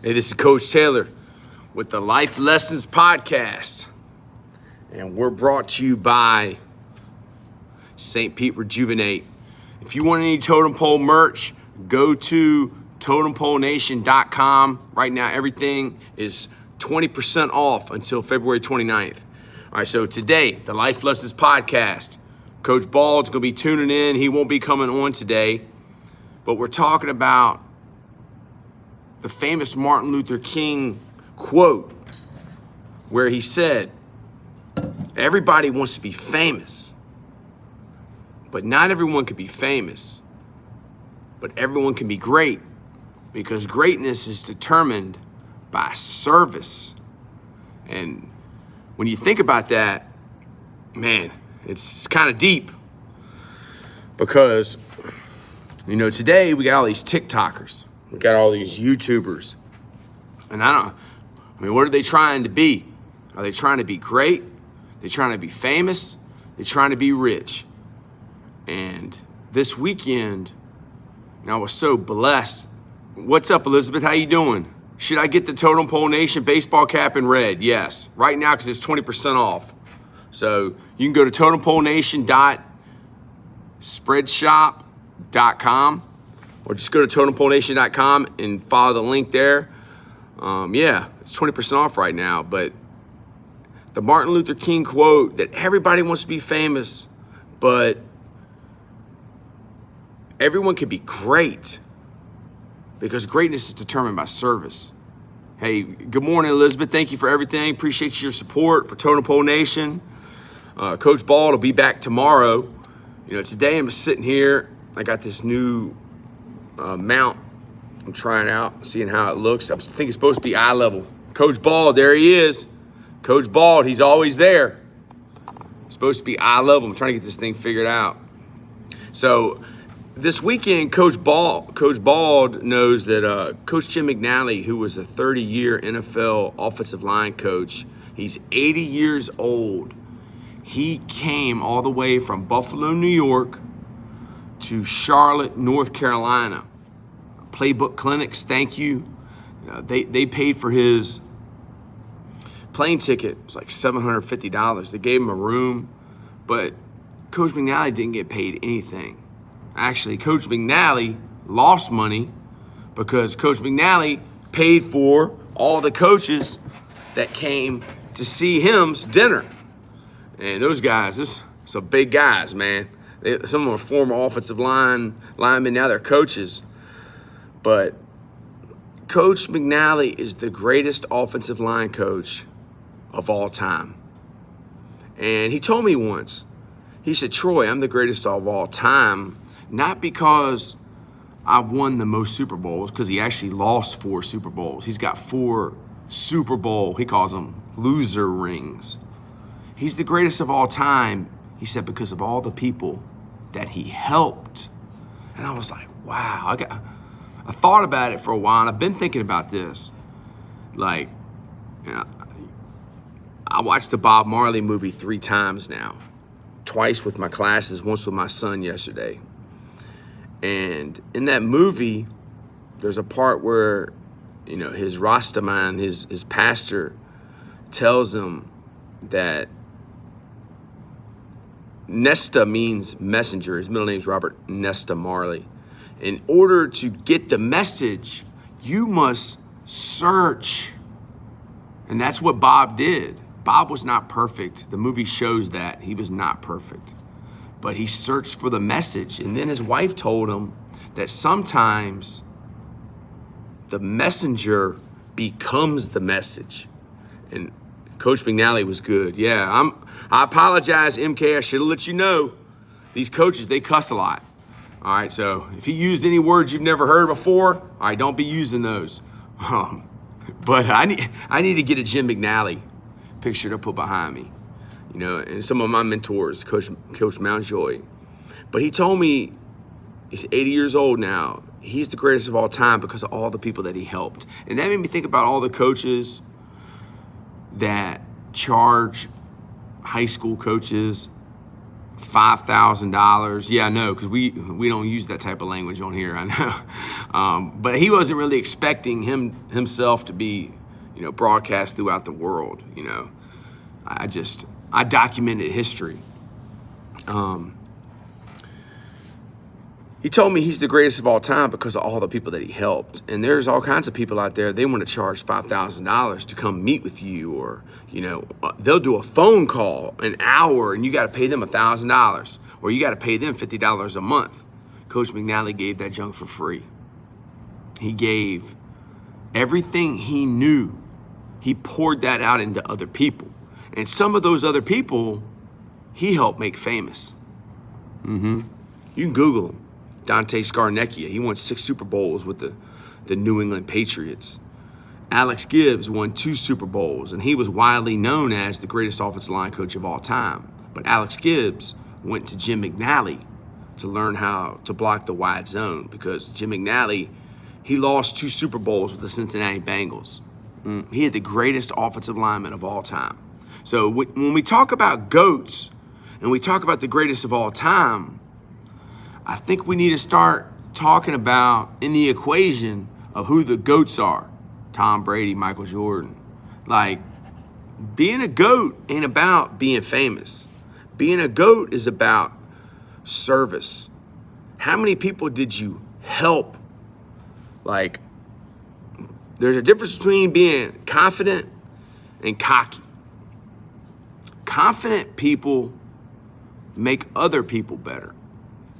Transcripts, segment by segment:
Hey, this is Coach Taylor with the Life Lessons Podcast. And we're brought to you by St. Pete Rejuvenate. If you want any Totem Pole merch, go to totempolenation.com. Right now, everything is 20% off until February 29th. All right, so today, the Life Lessons Podcast. Coach Bald's going to be tuning in. He won't be coming on today, but we're talking about the famous Martin Luther King quote where he said, everybody wants to be famous, but not everyone can be famous, but everyone can be great, because greatness is determined by service. And when you think about that, man, it's kind of deep, because, you know, today we got all these TikTokers. We got all these YouTubers. And what are they trying to be? Are they trying to be great? They're trying to be famous? They're trying to be rich. And this weekend, I was so blessed. What's up, Elizabeth? How you doing? Should I get the Totem Pole Nation baseball cap in red? Yes. Right now, because it's 20% off. So you can go to totempolenation.spreadshop.com. or just go to totempolenation.com and follow the link there. It's 20% off right now. But the Martin Luther King quote that everybody wants to be famous, but everyone can be great, because greatness is determined by service. Hey, good morning, Elizabeth. Thank you for everything. Appreciate your support for Totem Pole Nation. Coach Bald will be back tomorrow. You know, today I'm sitting here. I got this new mount. I'm trying out, seeing how it looks. I think it's supposed to be eye level. Coach Bald, there he is. Coach Bald, he's always there. It's supposed to be eye level. I'm trying to get this thing figured out. So this weekend, Coach Bald knows that Coach Jim Mcnally, who was a 30-year NFL offensive line coach, he's 80 years old. He came all the way from Buffalo, New York, to Charlotte, North Carolina. Playbook clinics, thank you. They paid for his plane ticket. It was like $750. They gave him a room, but Coach McNally didn't get paid anything. Actually, Coach McNally lost money because Coach McNally paid for all the coaches that came to see him's dinner. And those guys, some big guys, man. Some of them are former offensive linemen, now they're coaches. But Coach McNally is the greatest offensive line coach of all time. And he told me once, he said, Troy, I'm the greatest of all time, not because I won the most Super Bowls, because he actually lost 4 Super Bowls. He's got 4 Super Bowl, he calls them loser rings. He's the greatest of all time, he said, because of all the people that he helped. And I was like, wow. I thought about it for a while, and I've been thinking about this. Like, I watched the Bob Marley movie 3 times now. Twice with my classes, once with my son yesterday. And in that movie, there's a part where, his Rastaman, his pastor, tells him that Nesta means messenger. His middle name's Robert Nesta Marley. In order to get the message, you must search. And that's what Bob did. Bob was not perfect. The movie shows that. He was not perfect. But he searched for the message. And then his wife told him that sometimes the messenger becomes the message. And Coach McNally was good. Yeah, I apologize, MK. I should have let you know. These coaches, they cuss a lot. All right, so if you use any words you've never heard before, all right, don't be using those. But I need to get a Jim Mcnally picture to put behind me, and some of my mentors, Coach Mountjoy. But he told me he's 80 years old now. He's the greatest of all time because of all the people that he helped. And that made me think about all the coaches that charge high school coaches $5,000. Yeah, I know, because we don't use that type of language on here, I know. But he wasn't really expecting himself to be, broadcast throughout the world, I documented history. He told me he's the greatest of all time because of all the people that he helped. And there's all kinds of people out there, they want to charge $5,000 to come meet with you, or, they'll do a phone call an hour and you got to pay them $1,000, or you got to pay them $50 a month. Coach McNally gave that junk for free. He gave everything he knew. He poured that out into other people. And some of those other people, he helped make famous. You can Google him. Dante Scarnecchia, he won 6 Super Bowls with the New England Patriots. Alex Gibbs won 2 Super Bowls, and he was widely known as the greatest offensive line coach of all time. But Alex Gibbs went to Jim Mcnally to learn how to block the wide zone, because Jim McNally, he lost 2 Super Bowls with the Cincinnati Bengals. He had the greatest offensive lineman of all time. So when we talk about GOATs and we talk about the greatest of all time, I think we need to start talking about in the equation of who the GOATs are. Tom Brady, Michael Jordan. Like, being a GOAT ain't about being famous. Being a GOAT is about service. How many people did you help? Like, there's a difference between being confident and cocky. Confident people make other people better.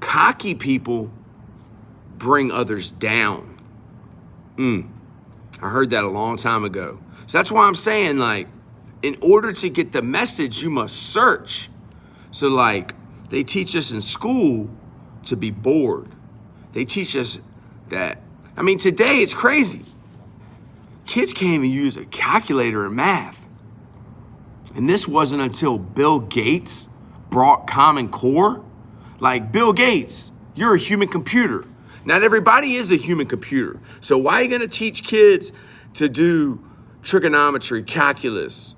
Cocky people bring others down. I heard that a long time ago. So that's why I'm saying, like, in order to get the message, you must search. So, like, they teach us in school to be bored. They teach us that, today it's crazy. Kids can't even use a calculator in math. And this wasn't until Bill Gates brought Common Core. Like, Bill Gates, you're a human computer. Not everybody is a human computer. So why are you going to teach kids to do trigonometry, calculus,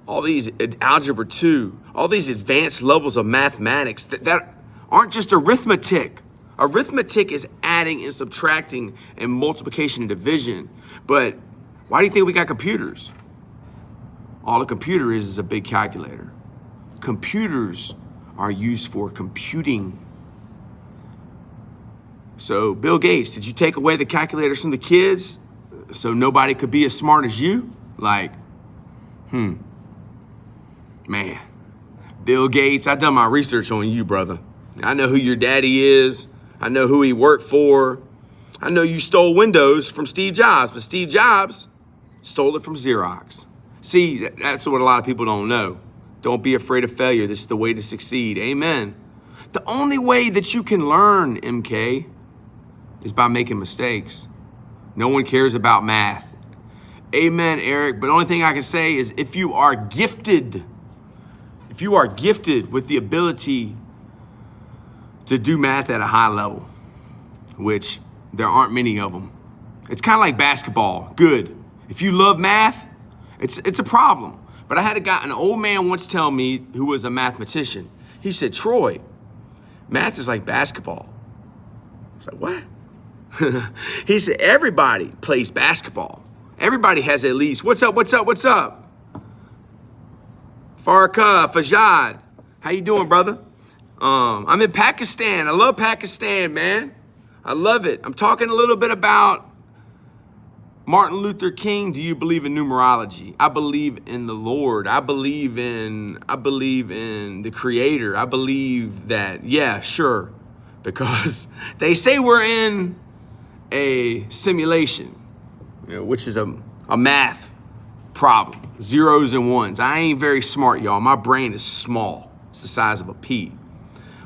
all these algebra 2, all these advanced levels of mathematics that aren't just arithmetic? Arithmetic is adding and subtracting and multiplication and division. But why do you think we got computers? All a computer is a big calculator. Computers are used for computing. So, Bill Gates, did you take away the calculators from the kids so nobody could be as smart as you? Like, man, Bill Gates, I done my research on you, brother. I know who your daddy is. I know who he worked for. I know you stole Windows from Steve Jobs, but Steve Jobs stole it from Xerox. See, that's what a lot of people don't know. Don't be afraid of failure. This is the way to succeed. Amen. The only way that you can learn, MK, is by making mistakes. No one cares about math. Amen, Eric. But the only thing I can say is if you are gifted with the ability to do math at a high level, which there aren't many of them. It's kind of like basketball. Good. If you love math, it's a problem. But I had an old man once tell me, who was a mathematician. He said, Troy, math is like basketball. I was like, what? He said, everybody plays basketball. Everybody has at least, what's up? Farka, Fajad, how you doing, brother? I'm in Pakistan. I love Pakistan, man. I love it. I'm talking a little bit about Martin Luther King. Do you believe in numerology? I believe in the Lord. I believe in the Creator. I believe that, yeah, sure. Because they say we're in a simulation, which is a math problem. Zeros and ones. I ain't very smart, y'all. My brain is small. It's the size of a pea.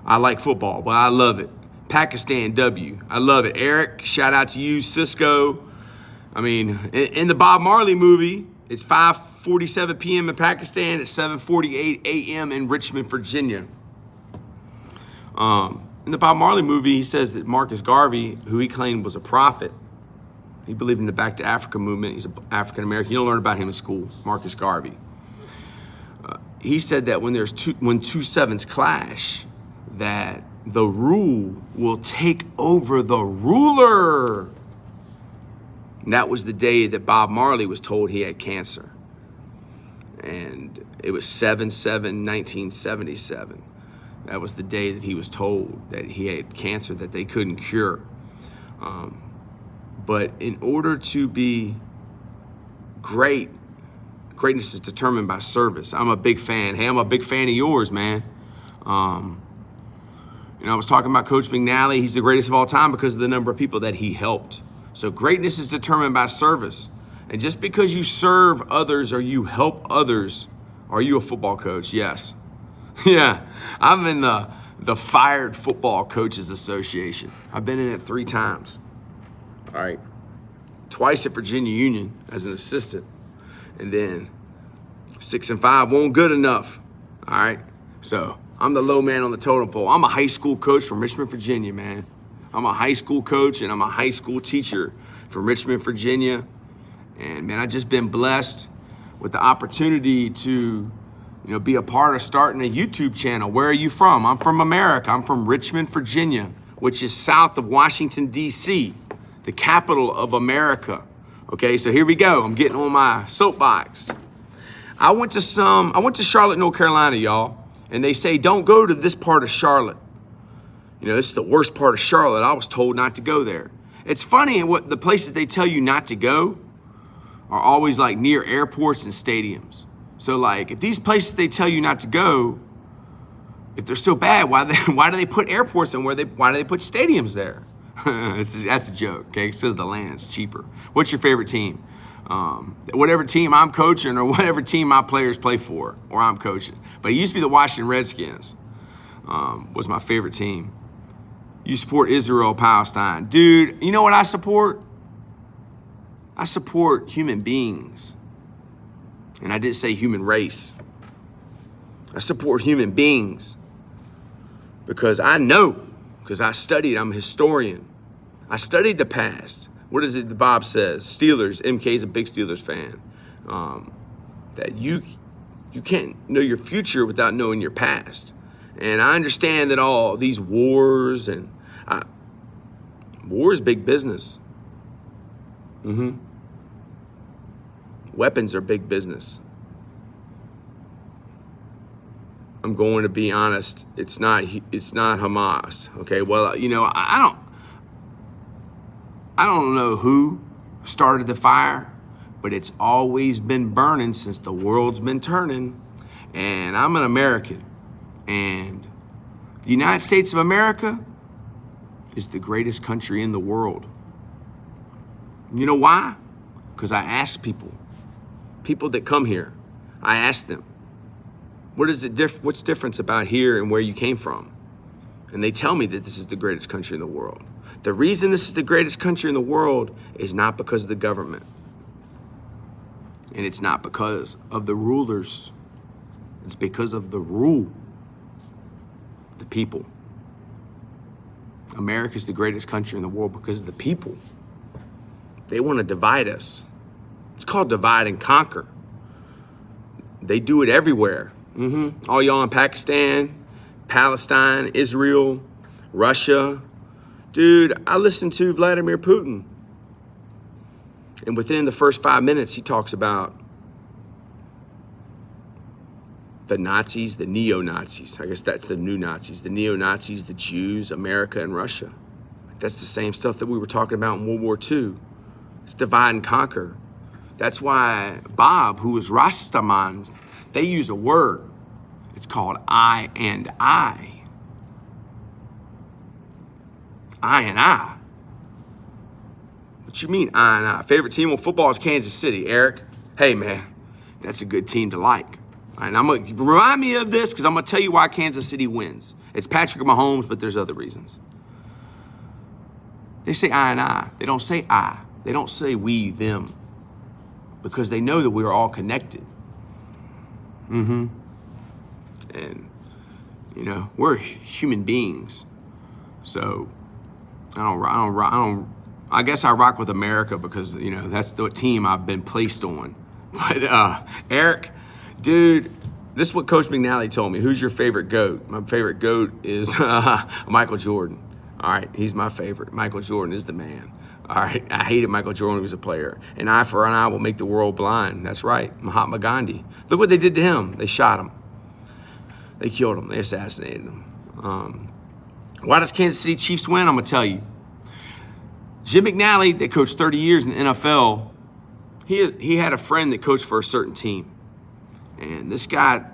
I like football, but I love it. Pakistan W. I love it. Eric, shout out to you. Cisco. In the Bob Marley movie, it's 5:47 p.m. in Pakistan. It's 7:48 a.m. in Richmond, Virginia. In the Bob Marley movie, he says that Marcus Garvey, who he claimed was a prophet, he believed in the Back to Africa movement. He's an African American. You don't learn about him in school, Marcus Garvey. he said that when two sevens clash, that the rule will take over the ruler. And that was the day that Bob Marley was told he had cancer. And it was 7/7/1977. That was the day that he was told that he had cancer that they couldn't cure. But in order to be great, greatness is determined by service. I'm a big fan. Hey, I'm a big fan of yours, man. I was talking about Coach McNally. He's the greatest of all time because of the number of people that he helped. So greatness is determined by service. And just because you serve others or you help others, are you a football coach? Yes. Yeah, I'm in the Fired Football Coaches Association. I've been in it 3 times. All right. Twice at Virginia Union as an assistant. And then 6 and 5 won't good enough. All right. So I'm the low man on the totem pole. I'm a high school coach from Richmond, Virginia, man. I'm a high school coach and I'm a high school teacher from Richmond, Virginia. And man, I've just been blessed with the opportunity to, be a part of starting a YouTube channel. Where are you from? I'm from America. I'm from Richmond, Virginia, which is south of Washington, D.C., the capital of America. Okay, so here we go. I'm getting on my soapbox. I went to Charlotte, North Carolina, y'all. And they say, don't go to this part of Charlotte. This is the worst part of Charlotte. I was told not to go there. It's funny what the places they tell you not to go are always like near airports and stadiums. So like if these places they tell you not to go, if they're so bad, why do they put airports and why do they put stadiums there? That's a joke, okay? Because the land's cheaper. What's your favorite team? Whatever team I'm coaching or whatever team my players play for or I'm coaching. But it used to be the Washington Redskins was my favorite team. You support Israel, Palestine. Dude, you know what I support? I support human beings. And I didn't say human race. I support human beings because I know, because I studied, I'm a historian. I studied the past. What is it that Bob says? Steelers, MK's a big Steelers fan. That you can't know your future without knowing your past. And I understand that all these wars and war is big business. Weapons are big business. I'm going to be honest. It's not Hamas. Okay. Well, I don't know who started the fire, but it's always been burning since the world's been turning. And I'm an American. And the United States of America is the greatest country in the world. You know why? Because I ask people that come here, I ask them, what's difference about here and where you came from? And they tell me that this is the greatest country in the world. The reason this is the greatest country in the world is not because of the government. And it's not because of the rulers. It's because of the rule. The people. America's the greatest country in the world because of the people. They want to divide us. It's called divide and conquer. They do it everywhere. All y'all in Pakistan, Palestine, Israel, Russia. Dude, I listened to Vladimir Putin. And within the first 5 minutes, he talks about the Nazis, the neo-Nazis. I guess that's the new Nazis. The neo-Nazis, the Jews, America, and Russia. That's the same stuff that we were talking about in World War II. It's divide and conquer. That's why Bob, who was Rastaman, they use a word. It's called I and I. I and I. What you mean I and I? Favorite team of football is Kansas City, Eric. Hey, man, that's a good team to like. And I'm going to remind me of this because I'm going to tell you why Kansas City wins. It's Patrick Mahomes, but there's other reasons. They say I and I. They don't say I. They don't say we, them. Because they know that we are all connected. And, we're human beings. So I guess I rock with America because, that's the team I've been placed on. But Eric, dude, This is what Coach McNally told me. Who's your favorite GOAT? My favorite GOAT is Michael Jordan. All right, he's my favorite. Michael Jordan is the man. All right, I hated Michael Jordan when he was a player. An eye for an eye will make the world blind. That's right, Mahatma Gandhi. Look what they did to him. They shot him. They killed him. They assassinated him. Why does Kansas City Chiefs win? I'm going to tell you. Jim Mcnally, that coached 30 years in the NFL, he had a friend that coached for a certain team. And this guy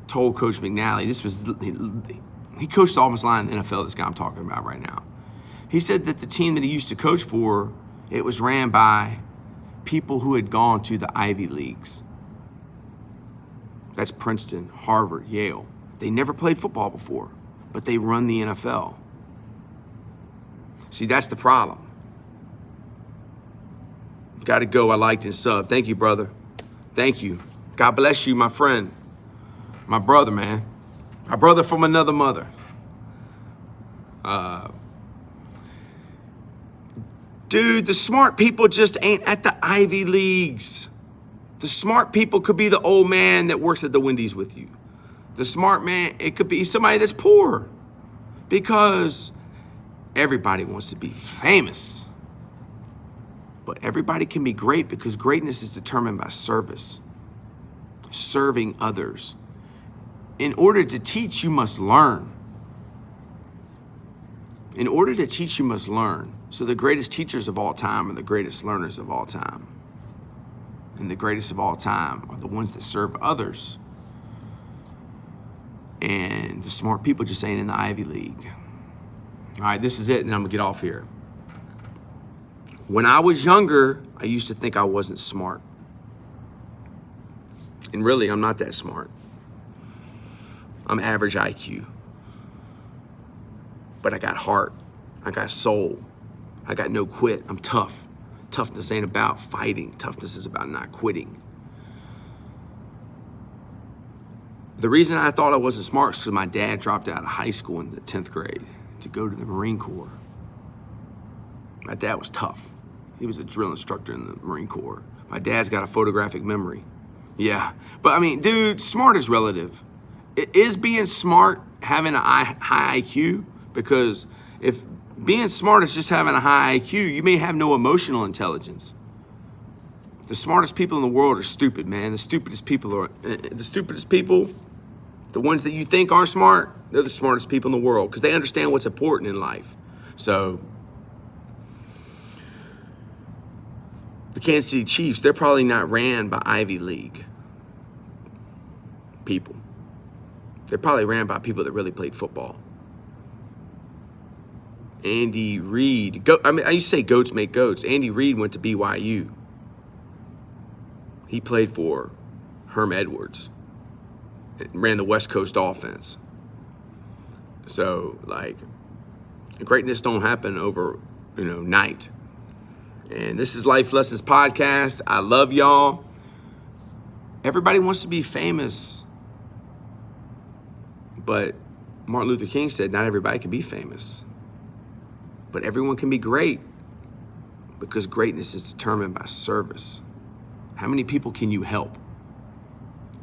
told Coach McNally, he coached the offensive line in the NFL, this guy I'm talking about right now. He said that the team that he used to coach for, it was ran by people who had gone to the Ivy Leagues. That's Princeton, Harvard, Yale. They never played football before, but they run the NFL. See, that's the problem. Got to go. I liked and sub. Thank you, brother. Thank you. God bless you, my friend. My brother, man. My brother from another mother. Dude, the smart people just ain't at the Ivy Leagues. The smart people could be the old man that works at the Wendy's with you. The smart man, it could be somebody that's poor. Because everybody wants to be famous. But everybody can be great because greatness is determined by service. Serving others. In order to teach, you must learn. In order to teach, you must learn. So the greatest teachers of all time are the greatest learners of all time. And the greatest of all time are the ones that serve others. And the smart people just ain't in the Ivy League. All right, this is it, and I'm gonna get off here. When I was younger, I used to think I wasn't smart. And really, I'm not that smart. I'm average IQ. But I got heart. I got soul. I got no quit. I'm tough. Toughness ain't about fighting. Toughness is about not quitting. The reason I thought I wasn't smart is because my dad dropped out of high school in the 10th grade to go to the Marine Corps. My dad was tough. He was a drill instructor in the Marine Corps. My dad's got a photographic memory. Yeah, but I mean, dude, smart is relative. Is being smart having a high IQ? Because if being smart is just having a high IQ, you may have no emotional intelligence. The smartest people in the world are stupid, man. The stupidest people, the ones that you think aren't smart, they're the smartest people in the world because they understand what's important in life. So the Kansas City Chiefs, they're probably not ran by Ivy League people. They're probably ran by people that really played football. Andy Reid, I used to say goats make goats. Andy Reid went to BYU. He played for Herm Edwards. Ran the West Coast offense. So, like, greatness don't happen over, night. And this is Life Lessons Podcast. I love y'all. Everybody wants to be famous. But Martin Luther King said not everybody can be famous. But everyone can be great because greatness is determined by service. How many people can you help?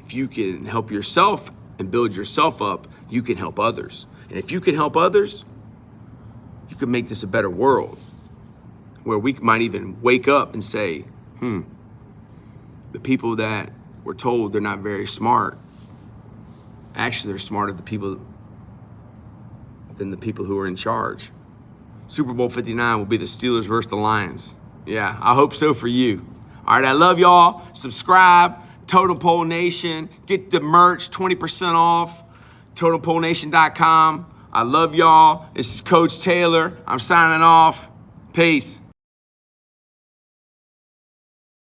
If you can help yourself and build yourself up, you can help others. And if you can help others, you can make this a better world where we might even wake up and say, the people that were told they're not very smart, actually they're smarter than the people who are in charge. Super Bowl 59 will be the Steelers versus the Lions. Yeah, I hope so for you. All right, I love y'all. Subscribe, Totem Pole Nation. Get the merch, 20% off, TotemPoleNation.com. I love y'all. This is Coach Taylor. I'm signing off. Peace.